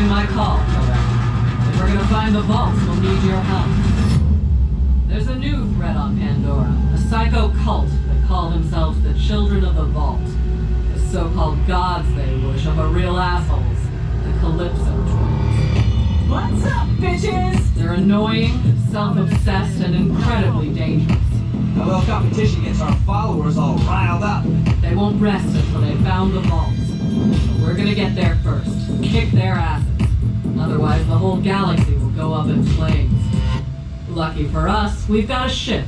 answering my call, Killer. If we're gonna find the vaults, we'll need your help. There's a new threat on Pandora. A psycho cult that call themselves the Children of the Vault. The so-called gods they worship are real assholes. The Calypso twins. What's up, bitches? They're annoying, self-obsessed, and incredibly dangerous. A little competition gets our followers all riled up. They won't rest until they've found the vaults. But we're gonna get there first. Kick their asses. Otherwise, the whole galaxy will go up in flames. Lucky for us, we've got a ship.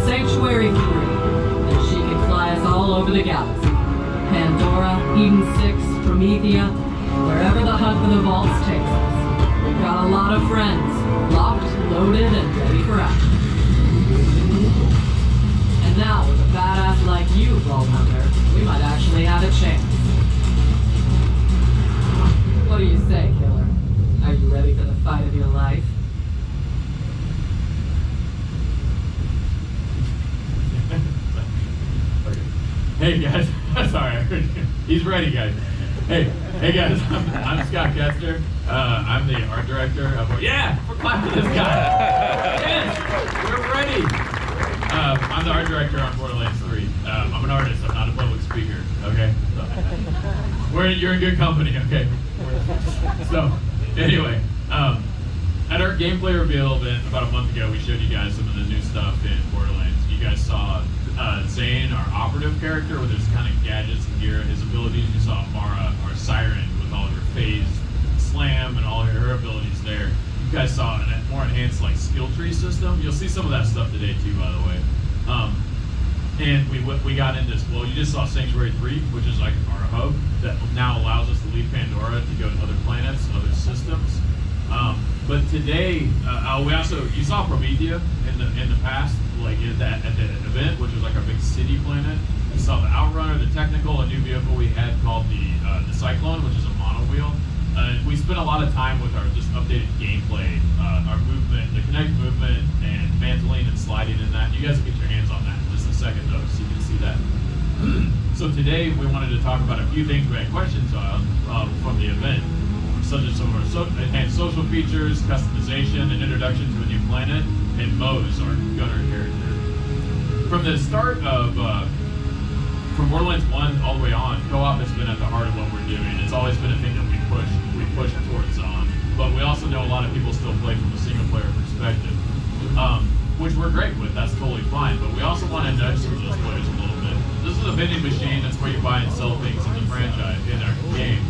Sanctuary 3. And she can fly us all over the galaxy. Pandora, Eden 6, Promethea, wherever the hunt for the vaults takes us. We've got a lot of friends, locked, loaded, and ready for action. And now, with a badass like you, Vault Hunter, we might actually have a chance. What do you say, Killer? Are you ready for the fight of your life? Hey guys, sorry, I heard you. He's ready, guys. Hey guys, I'm Scott Kester. I'm the art director of. Yeah, we're clapping this guy. Yes, we're ready. I'm the art director on Boarderlans 3. I'm an artist. I'm not a public speaker. Okay. So, you're in good company. Okay. So anyway, at our gameplay reveal event about a month ago, we showed you guys some of the new stuff in Boarderlands. You guys saw Zane, our operative character, with his kind of gadgets and gear, his abilities. You saw Mara, our siren, with all of her phase, slam, and all her abilities there. You guys saw a more enhanced like skill tree system. You'll see some of that stuff today too, by the way. And we got into this. Well, you just saw Sanctuary 3, which is like our hub that now allows us to leave Pandora to go to other planets, other systems. But today, we also you saw Promethea in the past, like at the event, which was like our big city planet. You saw the Outrunner, the Technical, a new vehicle we had called the Cyclone, which is a mono wheel. We spent a lot of time with our just updated gameplay, our movement, the Kinect movement, and mantling and sliding in that. You guys will get your hands on that in just a second, though, so you can see that. So today we wanted to talk about a few things we had questions on from the event, such as some of our enhanced social features, customization, and introduction to a new planet, and Mose, our gunner character. From the start of from Boarderlands 1 all the way on, co-op has been at the heart of what we're doing. It's always been a thing that we push towards on. But we also know a lot of people still play from a single player perspective, which we're great with. That's totally fine. But we also want to nudge some of those players a little bit. This is a vending machine. That's where you buy and sell things in the franchise, in our game.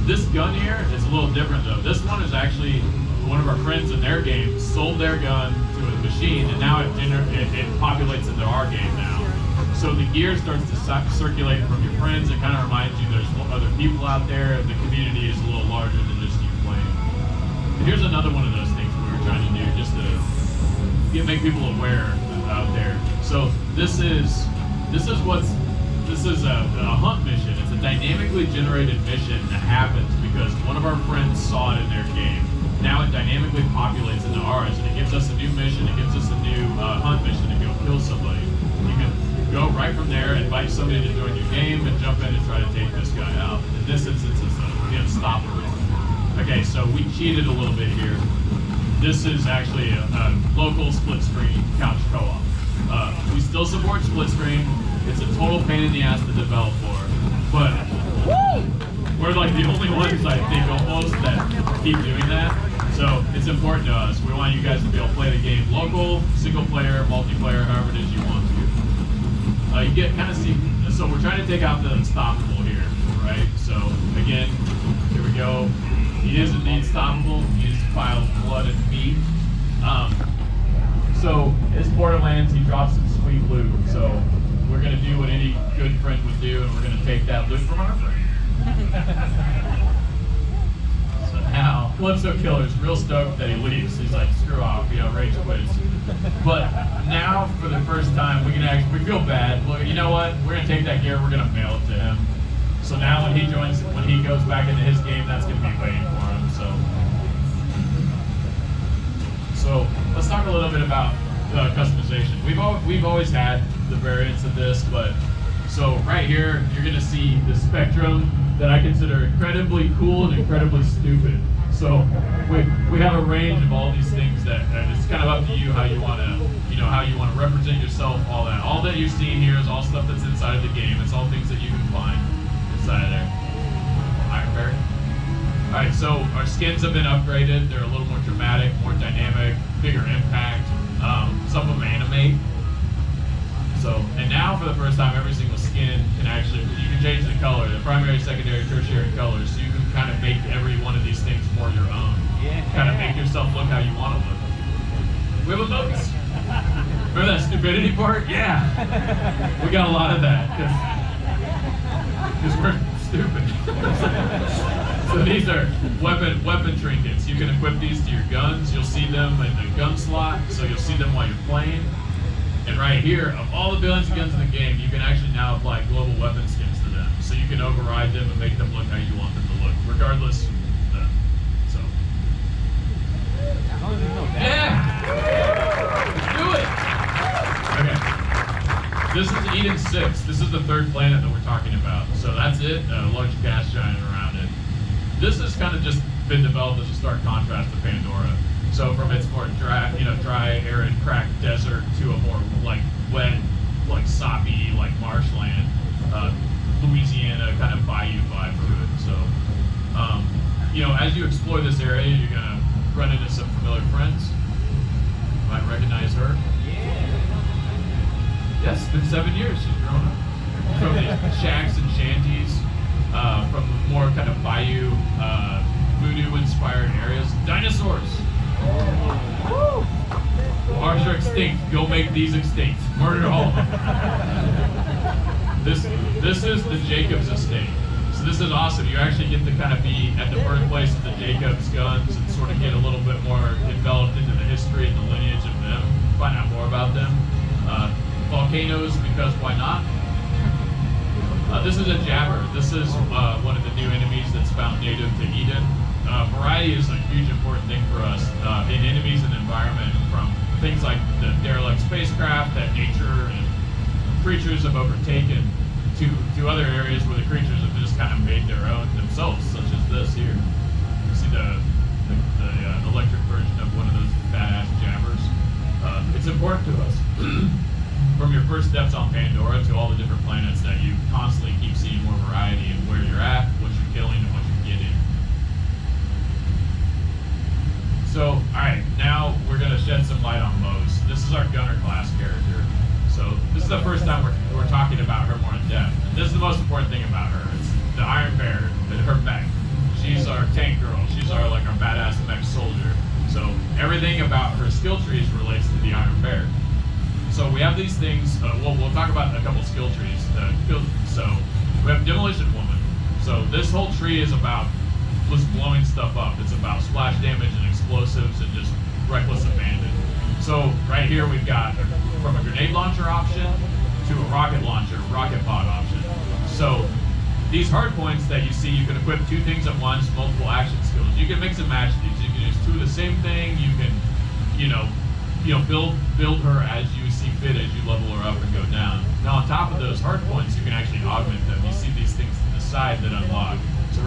This gun here is a little different though. This one is actually one of our friends in their game sold their gun to a machine, and now it populates into our game now. So the gear starts to circulate from your friends. It kind of reminds you there's other people out there. The community is a little larger than just you playing. And here's another one of those things we were trying to do just to make people aware out there. So this is a hunt mission. It's a dynamically generated mission that happens because one of our friends saw it in their game. Now it dynamically populates into ours, and it gives us a new mission. It gives us a new hunt mission to go kill somebody. You can go right from there, invite somebody to join your game, and jump in and try to take this guy out. In this instance, it's the Unstoppable. Okay, so we cheated a little bit here. This is actually a local split screen couch co-op. We still support split screen. It's a total pain in the ass to develop for, but we're like the only ones, I think, almost that keep doing that. So it's important to us. We want you guys to be able to play the game local, single player, multiplayer, however it is you want to. You get kind of see, so we're trying to take out the Unstoppable here, right? So again, here we go. He isn't the Unstoppable. He is a pile of blood and meat. So it's Boarderlands. He drops some sweet loot. So we're gonna do what any good friend would do, and we're gonna take that loot from our friend. So now, Calypso Killer's real stoked that he leaves. He's like, screw off, rage quits. But now, for the first time, we feel bad. Well, you know what? We're gonna take that gear, we're gonna mail it to him. So now when he goes back into his game, that's gonna be waiting for him. So let's talk a little bit about customization. We've always had the variants of this, but so right here, you're gonna see the Spectrum that I consider incredibly cool and incredibly stupid. So we have a range of all these things that it's kind of up to you how you want to, how you want to represent yourself, all that. All that you're seeing here is all stuff that's inside of the game. It's all things that you can find inside of there. Iron Bear. All right, so our skins have been upgraded. They're a little more dramatic, more dynamic, bigger impact. Some of them animate. So, and now for the first time, every single skin can actually, you can change the color, the primary, secondary, tertiary colors, so you can kind of make every one of these things more your own. Yeah. Kind of make yourself look how you want to look. We have emotes. Remember that stupidity part? Yeah. We got a lot of that, because we're stupid. So these are weapon trinkets. You can equip these to your guns. You'll see them in the gun slot, so you'll see them while you're playing. And right here, of all the billions of guns in the game, you can actually now apply global weapon skins to them. So you can override them and make them look how you want them to look, regardless of them. So. Yeah! Let's do it! Okay. This is Eden 6. This is the third planet that we're talking about. So that's it, a large gas giant around it. This has kind of just been developed as a stark contrast to Pandora. So from its more dry, arid, cracked desert to a more like wet, like soppy, like marshland, Louisiana kind of bayou vibe to it. So, as you explore this area, you're gonna run into some familiar friends. You might recognize her. Yes, it's been 7 years she's grown up. From the shacks and shanties, from the more kind of bayou, voodoo-inspired areas. Dinosaurs. Ours are extinct. Go make these extinct. Murder all of them. This is the Jacobs estate. So this is awesome. You actually get to kind of be at the birthplace of the Jacobs guns and sort of get a little bit more enveloped into the history and the lineage of them. Find out more about them. Volcanoes, because why not? This is a jabber. This is one of the new enemies that's found native to Eden. Variety is a huge important thing for us in enemies and environment, from things like the derelict spacecraft that nature and creatures have overtaken to other areas where the creatures have just kind of made their own themselves, such as this here. You see the electric version of one of those badass jabbers. It's important to us. From your first steps on Pandora to all the different planets, that you constantly keep seeing more variety in where you're at, what you're killing, and what you're getting. So, alright, now we're going to shed some light on Mose. This is our gunner class character. So, this is the first time we're talking about her more in depth. And this is the most important thing about her. It's the Iron Bear, her mech. She's our tank girl. She's our badass mech soldier. So, everything about her skill trees relates to the Iron Bear. So we have these things, we'll talk about a couple skill trees. So we have Demolition Woman. So this whole tree is about just blowing stuff up. It's about splash damage and explosives and just reckless abandon. So right here we've got from a grenade launcher option to a rocket launcher, rocket pod option. So these hard points that you see, you can equip two things at once, multiple action skills. You can mix and match these. You can use two of the same thing. You can, build her as you see fit as you level her up and go down. Now on top of those hard points, you can actually augment them. You see these things to the side that unlock. So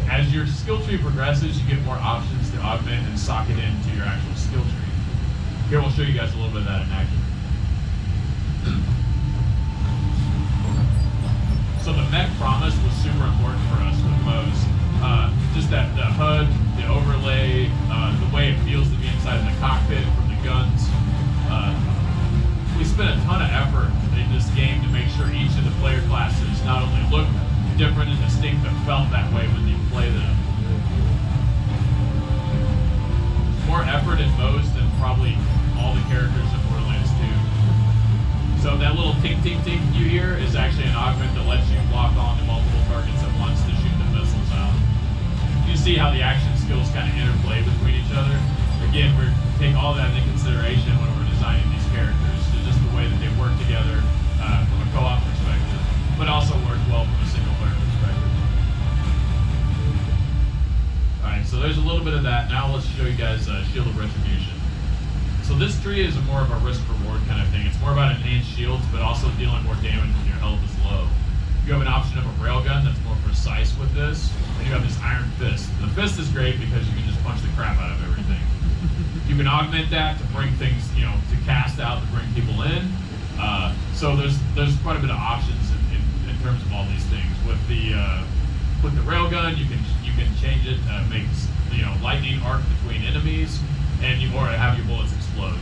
as your skill tree progresses, you get more options to augment and socket into your actual skill tree. Here we'll show you guys a little bit of that in action. So the mech promise was super important for us with Mose. Just that the HUD, the overlay, the way it feels to be inside of the cockpit from the guns. We spent a ton of effort in this game to make sure each of the player classes not only looked different and distinct, but felt that way when you play them. More effort in Mose than probably all the characters in Boarderlands 2. So that little tink tink tink you hear is actually an augment that lets you lock on to multiple targets at once to shoot the missiles out. You see how the action skills kind of interplay between each other. Again, we're taking all that into consideration when we're designing these characters, to just the way that they work together from a co-op perspective, but also work well from a single player perspective. Alright, so there's a little bit of that. Now let's show you guys Shield of Retribution. So this tree is more of a risk-reward kind of thing. It's more about enhanced shields, but also dealing more damage when your health is low. You have an option of a railgun that's more precise with this, and you have this iron fist. The fist is great because you can just punch the crap out of everything. You can augment that to bring things, you know, to cast out to bring people in. So there's quite a bit of options in terms of all these things. With the railgun, you can change it, make, you know, lightning arc between enemies, and or have your bullets explode.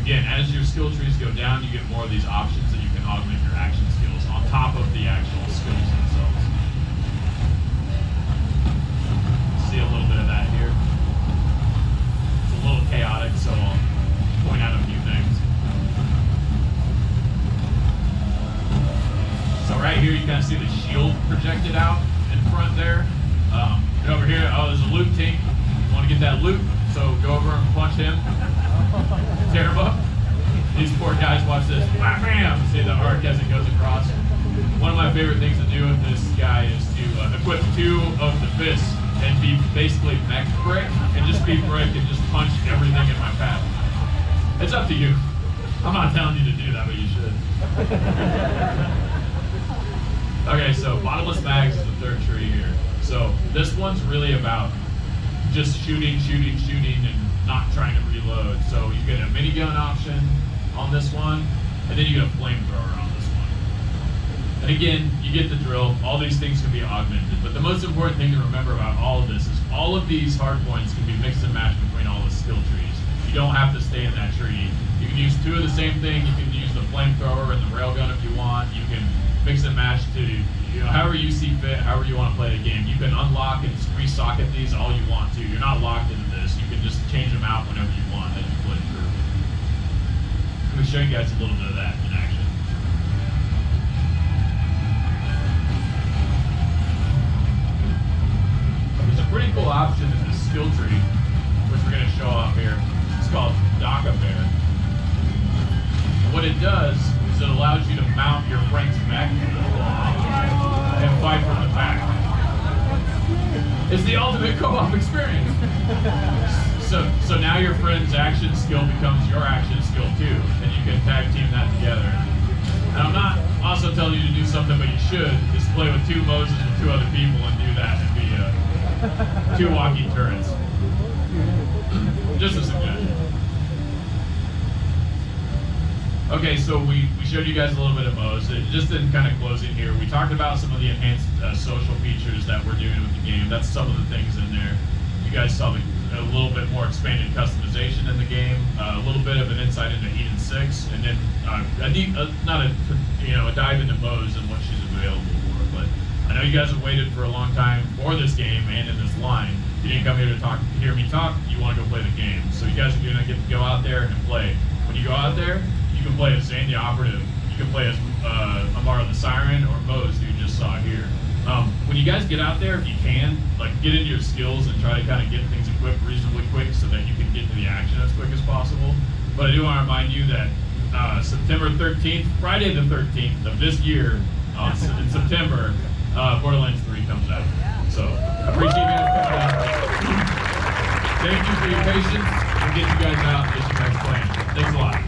Again, as your skill trees go down, you get more of these options that you can augment your action skills on top of the actual skills themselves. See a little bit of that here. It's a little chaotic, so I'll point out a few things. So right here, you kind of see the shield projected out in front there. And over here, oh, there's a loot tank. You want to get that loot, so go over and punch him. Tear him up. These poor guys watch this. Bam, bam! See the arc as it goes across. One of my favorite things to do with this guy is to equip 2 of the fists and be basically mech brick and just be brick and just punch everything in my path. It's up to you. I'm not telling you to do that, but you should. Okay, so bottomless mags is the third tree here. So this one's really about just shooting, and not trying to reload. So you get a minigun option on this one, and then you get a flamethrower on this one. And again, you get the drill. All these things can be augmented, but the most important thing to remember about all of this is all of these hard points can be mixed and matched between all the skill trees. You don't have to stay in that tree. You can use 2 of the same thing. You can use the flamethrower and the railgun if you want. You can mix and match to, you know, however you see fit, however you want to play the game. You can unlock and resocket these all you want to. You're not locked into this. You can just change them out whenever you want as you play through. Let me show you guys a little bit of that in action. There's a pretty cool option in this skill tree, which we're going to show off here. It's called Daka Bear. And what it does is it allows you to mount your friend's mech and fight from the back. It's the ultimate co-op experience. So now your friend's action skill becomes your action skill too, and you can tag team that together. And I'm not also telling you to do something, but you should. Just play with 2 Moses and 2 other people and do that and be 2 walking turrets. Just a suggestion. Okay, so we showed you guys a little bit of Mo's. Just in kind of closing here, we talked about some of the enhanced social features that we're doing with the game. That's some of the things in there. You guys saw a little bit more expanded customization in the game, a little bit of an insight into Eden 6, and then a dive into Mo's and what she's available for. But I know you guys have waited for a long time for this game and in this line. You didn't come here to hear me talk. You want to go play the game. So you guys are going to get to go out there and play. When you go out there, you can play as Zane the Operative, you can play as Amara the Siren, or Mose, who you just saw here. When you guys get out there, if you can, like, get into your skills and try to kind of get things equipped reasonably quick so that you can get to the action as quick as possible. But I do want to remind you that September 13th, Friday the 13th of this year, in September, Boarderlands 3 comes out. So, I appreciate you guys coming out. Thank you for your patience, and get you guys out and get you guys playing. Thanks a lot.